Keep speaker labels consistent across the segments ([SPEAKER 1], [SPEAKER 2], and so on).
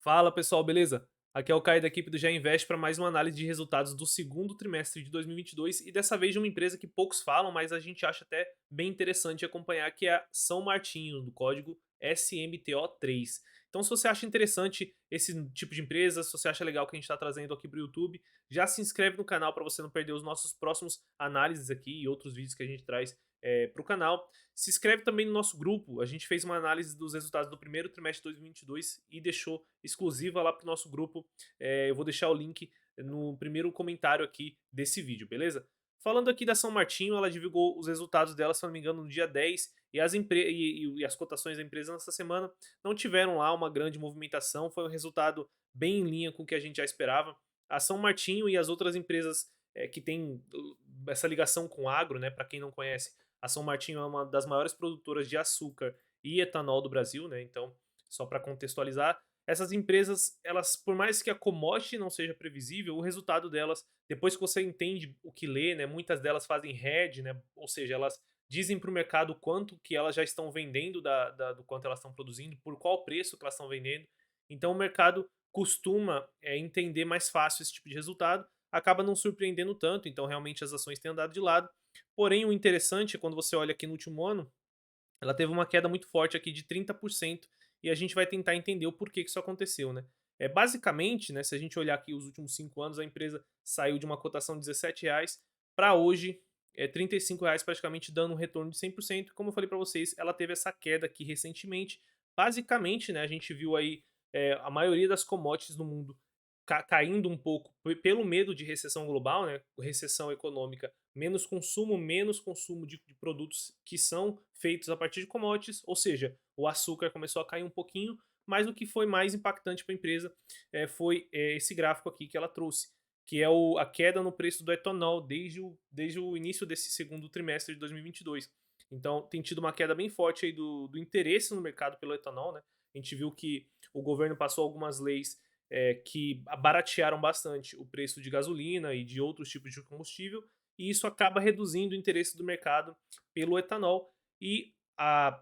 [SPEAKER 1] Fala pessoal, beleza? Aqui é o Caio da equipe do Já Invest para mais uma análise de resultados do segundo trimestre de 2022 e dessa vez de uma empresa que poucos falam, mas a gente acha até bem interessante acompanhar, que é a São Martinho, do código SMTO3. Então, se você acha interessante esse tipo de empresa, se você acha legal o que a gente está trazendo aqui para o YouTube, já se inscreve no canal para você não perder os nossos próximos análises aqui e outros vídeos que a gente traz para o canal. Se inscreve também no nosso grupo. A gente fez uma análise dos resultados do primeiro trimestre de 2022 e 22 e deixou exclusiva lá para o nosso grupo. Eu vou deixar o link no primeiro comentário aqui desse vídeo, beleza? Falando aqui da São Martinho, ela divulgou os resultados dela, se não me engano, no dia 10 e e as cotações da empresa nessa semana não tiveram lá uma grande movimentação, foi um resultado bem em linha com o que a gente já esperava. A São Martinho e as outras empresas que têm essa ligação com o agro, né, para quem não conhece, a São Martinho é uma das maiores produtoras de açúcar e etanol do Brasil, né? Então, só para contextualizar, essas empresas, elas, por mais que a commodity não seja previsível, o resultado delas, depois que você entende o que lê, né? Muitas delas fazem hedge, né? Ou seja, elas dizem para o mercado quanto que elas já estão vendendo do quanto elas estão produzindo, por qual preço que elas estão vendendo. Então, o mercado costuma entender mais fácil esse tipo de resultado, acaba não surpreendendo tanto. Então, realmente, as ações têm andado de lado. Porém, o interessante é quando você olha aqui no último ano, ela teve uma queda muito forte aqui de 30% e a gente vai tentar entender o porquê que isso aconteceu, né? Basicamente, né, se a gente olhar aqui os últimos 5 anos, a empresa saiu de uma cotação de R$ 17 para hoje R$ 35 praticamente dando um retorno de 100%. Como eu falei para vocês, ela teve essa queda aqui recentemente. Basicamente, né, a gente viu aí a maioria das commodities no mundo caindo um pouco pelo medo de recessão global, né? Recessão econômica, menos consumo de produtos que são feitos a partir de commodities, ou seja, o açúcar começou a cair um pouquinho, mas o que foi mais impactante para a empresa foi esse gráfico aqui que ela trouxe, que é a queda no preço do etanol desde o início desse segundo trimestre de 2022. Então, tem tido uma queda bem forte aí do interesse no mercado pelo etanol, né? A gente viu que o governo passou algumas leis que baratearam bastante o preço de gasolina e de outros tipos de combustível, e isso acaba reduzindo o interesse do mercado pelo etanol. E a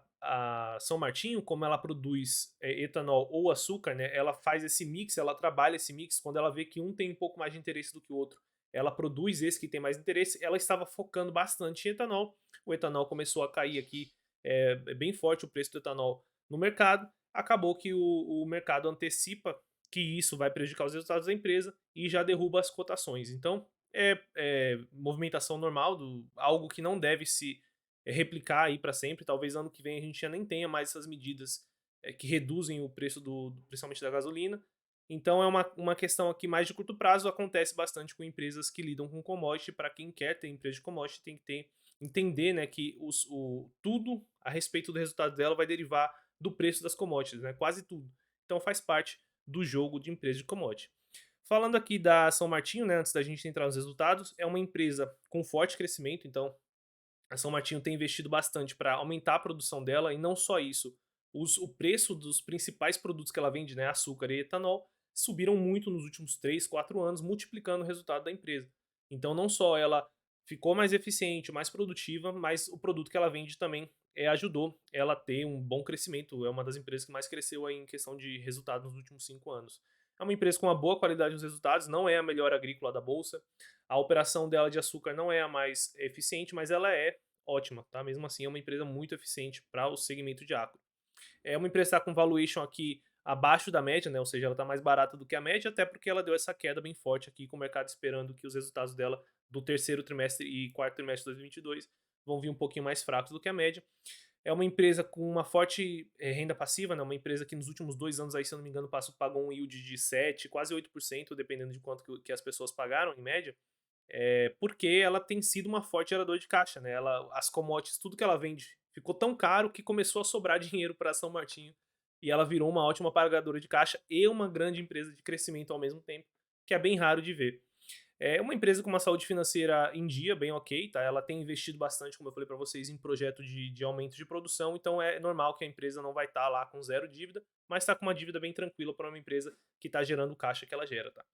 [SPEAKER 1] São Martinho, como ela produz etanol ou açúcar, né, ela faz esse mix, ela trabalha esse mix. Quando ela vê que um tem um pouco mais de interesse do que o outro, ela produz esse que tem mais interesse. Ela estava focando bastante em etanol. O etanol começou a cair aqui bem forte, o preço do etanol no mercado. Acabou que o mercado antecipa que isso vai prejudicar os resultados da empresa e já derruba as cotações. Então, movimentação normal, algo que não deve se replicar aí para sempre. Talvez ano que vem a gente já nem tenha mais essas medidas que reduzem o preço principalmente da gasolina. Então é uma questão aqui mais de curto prazo, acontece bastante com empresas que lidam com commodity. Para quem quer ter empresa de commodity, tem que entender, né, que tudo a respeito do resultado dela vai derivar do preço das commodities, né, quase tudo. Então faz parte do jogo de empresa de commodity. Falando aqui da São Martinho, né, antes da gente entrar nos resultados, é uma empresa com forte crescimento. Então a São Martinho tem investido bastante para aumentar a produção dela, e não só isso, o preço dos principais produtos que ela vende, né, açúcar e etanol, subiram muito nos últimos 3, 4 anos, multiplicando o resultado da empresa. Então não só ela ficou mais eficiente, mais produtiva, mas o produto que ela vende também ajudou ela a ter um bom crescimento. É uma das empresas que mais cresceu aí em questão de resultados nos últimos 5 anos. É uma empresa com uma boa qualidade nos resultados, não é a melhor agrícola da bolsa. A operação dela de açúcar não é a mais eficiente, mas ela é ótima, tá? Mesmo assim, é uma empresa muito eficiente para o segmento de agro. É uma empresa que está com valuation aqui abaixo da média, né? Ou seja, ela está mais barata do que a média, até porque ela deu essa queda bem forte aqui, com o mercado esperando que os resultados dela do terceiro trimestre e quarto trimestre de 2022 vão vir um pouquinho mais fracos do que a média. É uma empresa com uma forte renda passiva, né? Uma empresa que nos últimos 2 anos, aí, se eu não me engano, pagou um yield de 7, quase 8%, dependendo de quanto que as pessoas pagaram, em média. Porque ela tem sido uma forte geradora de caixa, né? As commodities, tudo que ela vende, ficou tão caro que começou a sobrar dinheiro para São Martinho, e ela virou uma ótima pagadora de caixa e uma grande empresa de crescimento ao mesmo tempo, que é bem raro de ver. É uma empresa com uma saúde financeira em dia, bem ok, tá? Ela tem investido bastante, como eu falei para vocês, em projeto de aumento de produção. Então é normal que a empresa não vai estar lá com zero dívida, mas está com uma dívida bem tranquila para uma empresa que está gerando o caixa que ela gera, tá?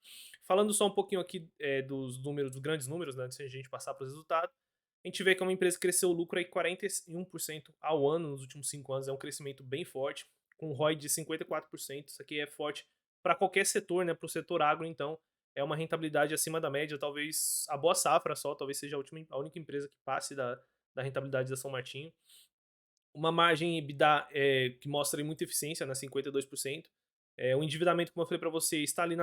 [SPEAKER 1] Falando só um pouquinho aqui dos números, dos grandes números, né, antes de a gente passar para os resultados, a gente vê que é uma empresa que cresceu o lucro aí 41% ao ano nos últimos 5 anos. É um crescimento bem forte, com ROI de 54%. Isso aqui é forte para qualquer setor, né, para o setor agro, então, é uma rentabilidade acima da média, talvez a Boa Safra só, talvez seja a única empresa que passe da rentabilidade da São Martinho. Uma margem EBITDA, que mostra aí muita eficiência, né, 52%. O endividamento, como eu falei para você, está ali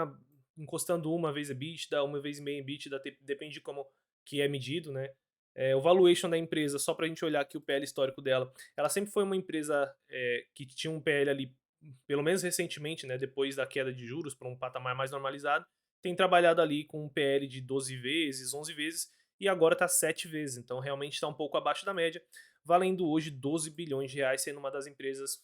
[SPEAKER 1] encostando uma vez EBITDA, uma vez e meia EBITDA, depende de como que é medido, né. O valuation da empresa, só para a gente olhar aqui o PL histórico dela, ela sempre foi uma empresa, que tinha um PL ali, pelo menos recentemente, né, depois da queda de juros para um patamar mais normalizado, tem trabalhado ali com um PL de 12 vezes, 11 vezes, e agora está 7 vezes, então realmente está um pouco abaixo da média, valendo hoje 12 bilhões de reais, sendo uma das empresas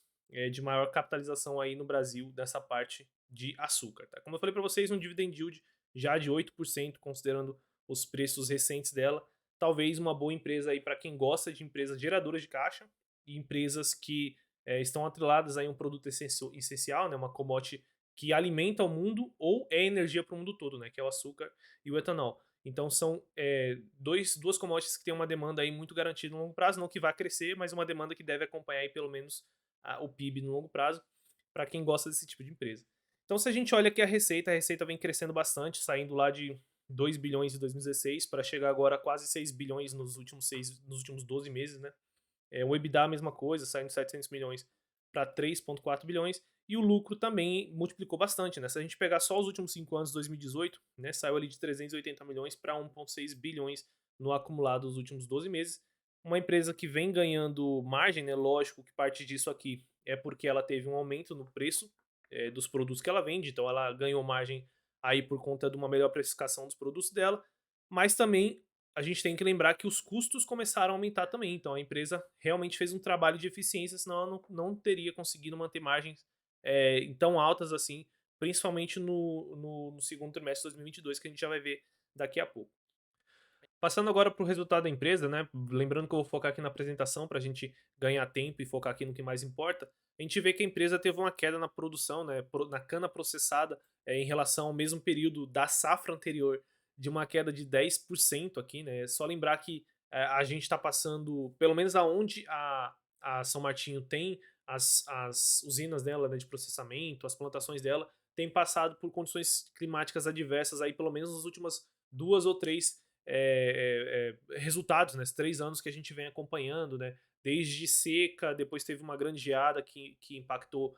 [SPEAKER 1] de maior capitalização aí no Brasil dessa parte de açúcar. Tá? Como eu falei para vocês, um dividend yield já de 8%, considerando os preços recentes dela. Talvez uma boa empresa aí para quem gosta de empresas geradoras de caixa e empresas que estão atreladas a um produto essencial, né, uma commodity que alimenta o mundo ou é energia para o mundo todo, né, que é o açúcar e o etanol. Então são duas commodities que têm uma demanda aí muito garantida no longo prazo, não que vai crescer, mas uma demanda que deve acompanhar aí pelo menos o PIB no longo prazo, para quem gosta desse tipo de empresa. Então se a gente olha aqui a receita vem crescendo bastante, saindo lá de 2 bilhões em 2016 para chegar agora a quase 6 bilhões nos últimos 12 meses, né? O EBITDA a mesma coisa, saindo de 700 milhões para 3,4 bilhões. E o lucro também multiplicou bastante, né? Se a gente pegar só os últimos 5 anos, 2018, né, saiu ali de 380 milhões para 1,6 bilhões no acumulado dos últimos 12 meses. Uma empresa que vem ganhando margem, né? Lógico que parte disso aqui é porque ela teve um aumento no preço dos produtos que ela vende, então ela ganhou margem aí por conta de uma melhor precificação dos produtos dela, mas também a gente tem que lembrar que os custos começaram a aumentar também. Então a empresa realmente fez um trabalho de eficiência, senão ela não teria conseguido manter margens tão altas assim, principalmente no segundo trimestre de 2022, que a gente já vai ver daqui a pouco. Passando agora para o resultado da empresa, né? Lembrando que eu vou focar aqui na apresentação para a gente ganhar tempo e focar aqui no que mais importa. A gente vê que a empresa teve uma queda na produção, né? Na cana processada, em relação ao mesmo período da safra anterior, de uma queda de 10% aqui, né? É só lembrar que a gente está passando, pelo menos aonde a São Martinho tem as usinas dela, né, de processamento, as plantações dela, tem passado por condições climáticas adversas aí, pelo menos nas últimas 2 ou 3 resultados, né? 3 anos que a gente vem acompanhando, né? Desde seca, depois teve uma grande geada que impactou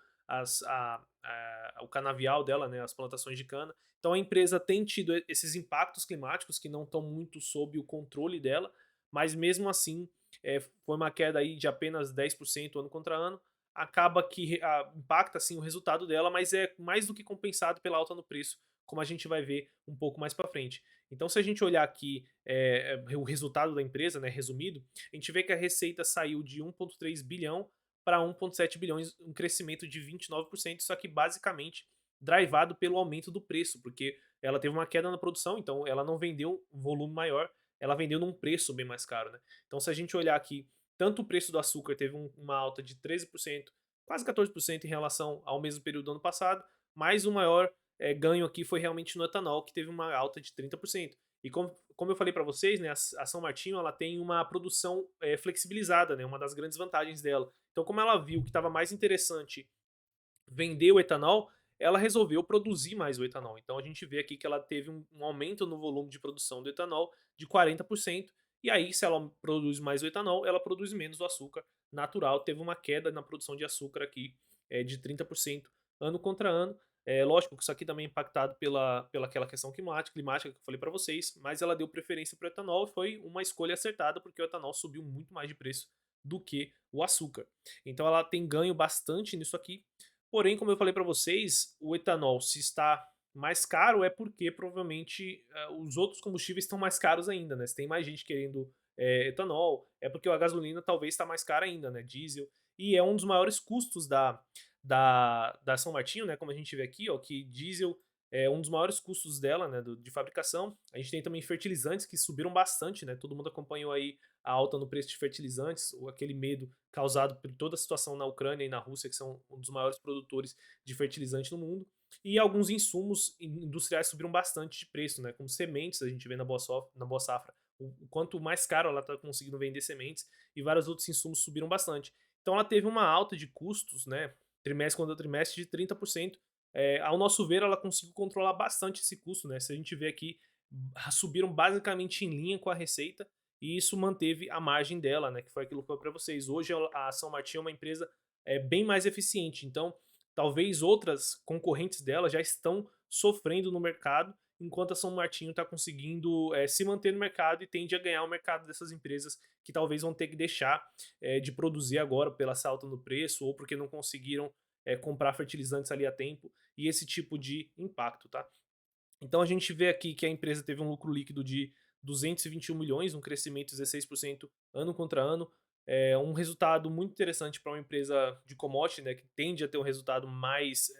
[SPEAKER 1] o canavial dela, né? As plantações de cana. Então a empresa tem tido esses impactos climáticos que não estão muito sob o controle dela, mas mesmo assim foi uma queda aí de apenas 10% ano contra ano. Acaba que impacta assim o resultado dela, mas é mais do que compensado pela alta no preço, como a gente vai ver um pouco mais para frente. Então, se a gente olhar aqui o resultado da empresa, né, resumido, a gente vê que a receita saiu de 1,3 bilhão para 1,7 bilhões, um crescimento de 29%, só que basicamente drivado pelo aumento do preço, porque ela teve uma queda na produção, então ela não vendeu um volume maior, ela vendeu num preço bem mais caro. Né? Então, se a gente olhar aqui, tanto o preço do açúcar teve uma alta de 13%, quase 14% em relação ao mesmo período do ano passado, mas o maior ganho aqui foi realmente no etanol, que teve uma alta de 30%. E como eu falei para vocês, né, a São Martinho ela tem uma produção flexibilizada, né, uma das grandes vantagens dela. Então, como ela viu que estava mais interessante vender o etanol, ela resolveu produzir mais o etanol. Então, a gente vê aqui que ela teve um aumento no volume de produção do etanol de 40%. E aí, se ela produz mais o etanol, ela produz menos o açúcar natural. Teve uma queda na produção de açúcar aqui de 30% ano contra ano. Lógico que isso aqui também é impactado pela aquela questão climática que eu falei para vocês, mas ela deu preferência para o etanol e foi uma escolha acertada porque o etanol subiu muito mais de preço do que o açúcar. Então ela tem ganho bastante nisso aqui. Porém, como eu falei para vocês, o etanol se está mais caro é porque provavelmente os outros combustíveis estão mais caros ainda, né? Se tem mais gente querendo etanol, é porque a gasolina talvez está mais cara ainda, né? Diesel. E é um dos maiores custos da São Martinho, né? Como a gente vê aqui, ó, que diesel é um dos maiores custos dela, né? De fabricação. A gente tem também fertilizantes que subiram bastante, né? Todo mundo acompanhou aí a alta no preço de fertilizantes, ou aquele medo causado por toda a situação na Ucrânia e na Rússia, que são um dos maiores produtores de fertilizante no mundo. E alguns insumos industriais subiram bastante de preço, né? Como sementes, a gente vê na Boa Safra, o quanto mais caro ela está conseguindo vender sementes, e vários outros insumos subiram bastante. Então ela teve uma alta de custos, né? Trimestre contra trimestre de 30%, ao nosso ver, ela conseguiu controlar bastante esse custo, né? Se a gente vê aqui, subiram basicamente em linha com a receita e isso manteve a margem dela, né? Que foi aquilo que eu falei para vocês. Hoje a São Martin é uma empresa bem mais eficiente, então talvez outras concorrentes dela já estão sofrendo no mercado, enquanto a São Martinho está conseguindo se manter no mercado e tende a ganhar o mercado dessas empresas que talvez vão ter que deixar de produzir agora pela salta no preço ou porque não conseguiram comprar fertilizantes ali a tempo e esse tipo de impacto, tá? Então a gente vê aqui que a empresa teve um lucro líquido de 221 milhões, um crescimento de 16% ano contra ano. É um resultado muito interessante para uma empresa de commodity, né, que tende a ter um resultado mais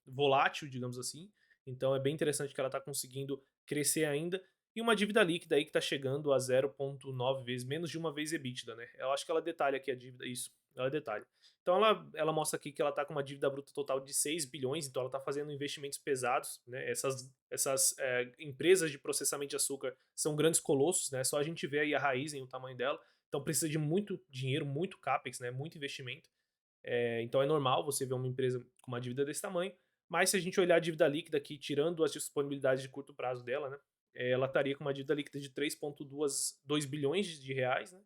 [SPEAKER 1] volátil, digamos assim. Então é bem interessante que ela está conseguindo crescer ainda. E uma dívida líquida aí que está chegando a 0,9 vezes, menos de uma vez EBITDA, né? Eu acho que ela detalha aqui a dívida, isso, ela detalha. Então ela mostra aqui que ela está com uma dívida bruta total de 6 bilhões, então ela está fazendo investimentos pesados, né? Essas empresas de processamento de açúcar são grandes colossos, né? Só a gente vê aí a raiz em o tamanho dela, então precisa de muito dinheiro, muito capex, né? Muito investimento. Então é normal você ver uma empresa com uma dívida desse tamanho, mas se a gente olhar a dívida líquida aqui, tirando as disponibilidades de curto prazo dela, né? Ela estaria com uma dívida líquida de 3,2 bilhões de reais, né?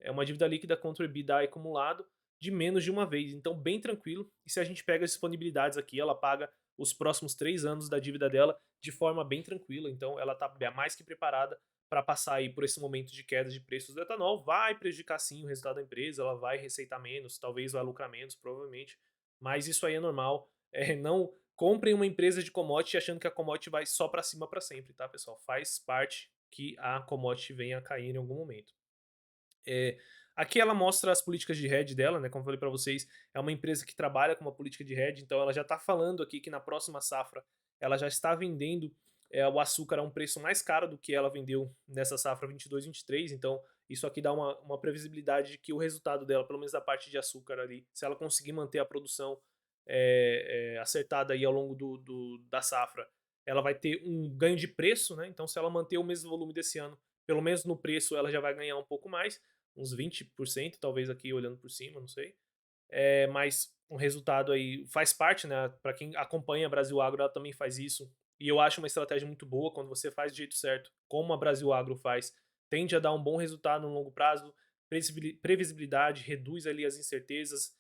[SPEAKER 1] É uma dívida líquida contra o EBITDA acumulado de menos de uma vez, então bem tranquilo. E se a gente pega as disponibilidades aqui, ela paga os próximos 3 anos da dívida dela de forma bem tranquila, então ela está mais que preparada para passar aí por esse momento de queda de preços do etanol. Vai prejudicar sim o resultado da empresa, ela vai receitar menos, talvez vai lucrar menos, provavelmente, mas isso aí é normal. Não comprem uma empresa de commodity achando que a commodity vai só para cima para sempre, tá, pessoal? Faz parte que a commodity venha a cair em algum momento. Aqui ela mostra as políticas de hedge dela, né? Como eu falei para vocês, é uma empresa que trabalha com uma política de hedge, então ela já está falando aqui que na próxima safra ela já está vendendo o açúcar a um preço mais caro do que ela vendeu nessa safra 22-23, então isso aqui dá uma previsibilidade de que o resultado dela, pelo menos da parte de açúcar ali, se ela conseguir manter a produção acertada aí ao longo da safra, ela vai ter um ganho de preço, né? Então se ela manter o mesmo volume desse ano, pelo menos no preço ela já vai ganhar um pouco mais, uns 20%, talvez aqui olhando por cima, não sei. Mas um resultado aí faz parte, né? Para quem acompanha a Brasil Agro, ela também faz isso. E eu acho uma estratégia muito boa quando você faz do jeito certo, como a Brasil Agro faz, tende a dar um bom resultado no longo prazo, previsibilidade, reduz ali as incertezas,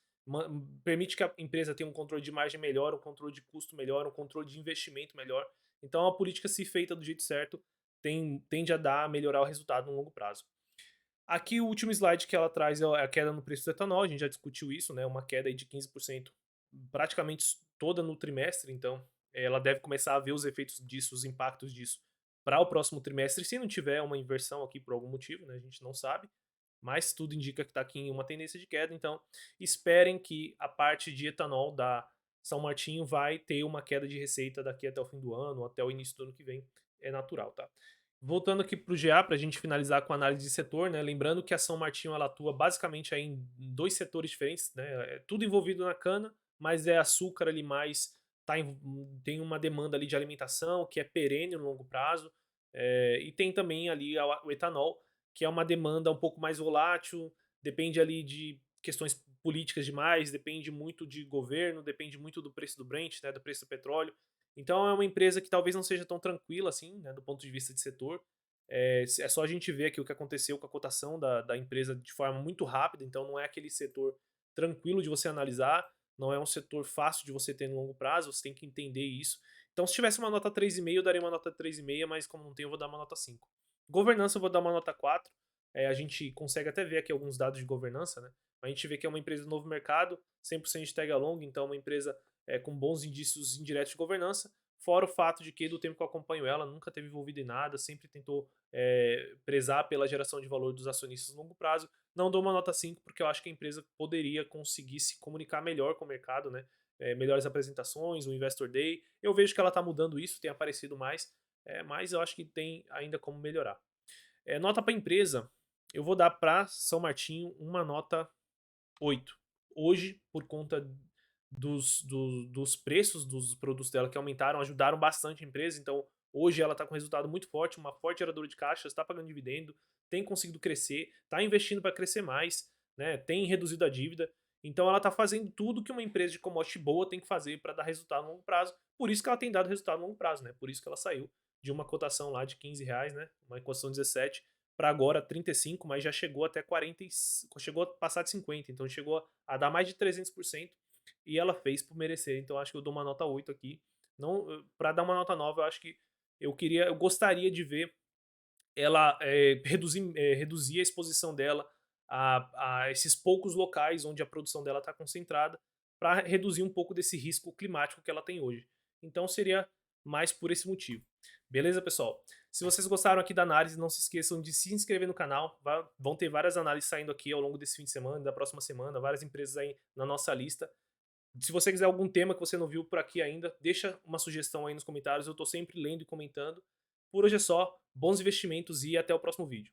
[SPEAKER 1] permite que a empresa tenha um controle de margem melhor, um controle de custo melhor, um controle de investimento melhor. Então a política, se feita do jeito certo, tende a melhorar o resultado no longo prazo. Aqui o último slide que ela traz é a queda no preço do etanol, a gente já discutiu isso, né? Uma queda aí de 15% praticamente toda no trimestre, então ela deve começar a ver os efeitos disso, os impactos disso para o próximo trimestre, se não tiver uma inversão aqui por algum motivo, né? A gente não sabe, mas tudo indica que está aqui em uma tendência de queda, então esperem que a parte de etanol da São Martinho vai ter uma queda de receita daqui até o fim do ano, até o início do ano que vem, é natural, tá? Voltando aqui para o GA, para a gente finalizar com a análise de setor, né? Lembrando que a São Martinho ela atua basicamente aí em dois setores diferentes, né? É tudo envolvido na cana, mas é açúcar ali mais tem uma demanda ali de alimentação que é perene no longo prazo, e tem também ali o etanol, que é uma demanda um pouco mais volátil, depende ali de questões políticas demais, depende muito de governo, depende muito do preço do Brent, né? Do preço do petróleo. Então é uma empresa que talvez não seja tão tranquila assim, né, do ponto de vista de setor. É só a gente ver aqui o que aconteceu com a cotação da empresa de forma muito rápida, então não é aquele setor tranquilo de você analisar, não é um setor fácil de você ter no longo prazo, você tem que entender isso. Então se tivesse uma nota 3,5 eu daria uma nota 3,5, mas como não tem eu vou dar uma nota 5. Governança eu vou dar uma nota 4, a gente consegue até ver aqui alguns dados de governança, né? A gente vê que é uma empresa do novo mercado, 100% de tag along, então é uma empresa com bons indícios indiretos de governança, fora o fato de que do tempo que eu acompanho ela, nunca teve envolvido em nada, sempre tentou prezar pela geração de valor dos acionistas no longo prazo. Não dou uma nota 5 porque eu acho que a empresa poderia conseguir se comunicar melhor com o mercado, né? Melhores apresentações, o Investor Day. Eu vejo que ela está mudando isso, tem aparecido mais, mas eu acho que tem ainda como melhorar. Nota para a empresa, eu vou dar para São Martinho uma nota 8. Hoje, por conta dos preços dos produtos dela que aumentaram, ajudaram bastante a empresa. Então, hoje ela está com um resultado muito forte, uma forte geradora de caixa, está pagando dividendo, tem conseguido crescer, está investindo para crescer mais, né? Tem reduzido a dívida. Então ela está fazendo tudo que uma empresa de commodity boa tem que fazer para dar resultado no longo prazo. Por isso que ela tem dado resultado no longo prazo, né? Por isso que ela saiu de uma cotação lá de R$ 15, né? Uma cotação 17 para agora 35, mas já chegou até 40, chegou a passar de 50, então chegou a dar mais de 300% e ela fez por merecer. Então acho que eu dou uma nota 8 aqui. Não, para dar uma nota 9, eu acho que eu gostaria de ver ela reduzir a exposição dela a esses poucos locais onde a produção dela está concentrada, para reduzir um pouco desse risco climático que ela tem hoje. Então seria mais por esse motivo. Beleza, pessoal? Se vocês gostaram aqui da análise, não se esqueçam de se inscrever no canal. Vão ter várias análises saindo aqui ao longo desse fim de semana, da próxima semana, várias empresas aí na nossa lista. Se você quiser algum tema que você não viu por aqui ainda, deixa uma sugestão aí nos comentários. Eu estou sempre lendo e comentando. Por hoje é só, bons investimentos e até o próximo vídeo.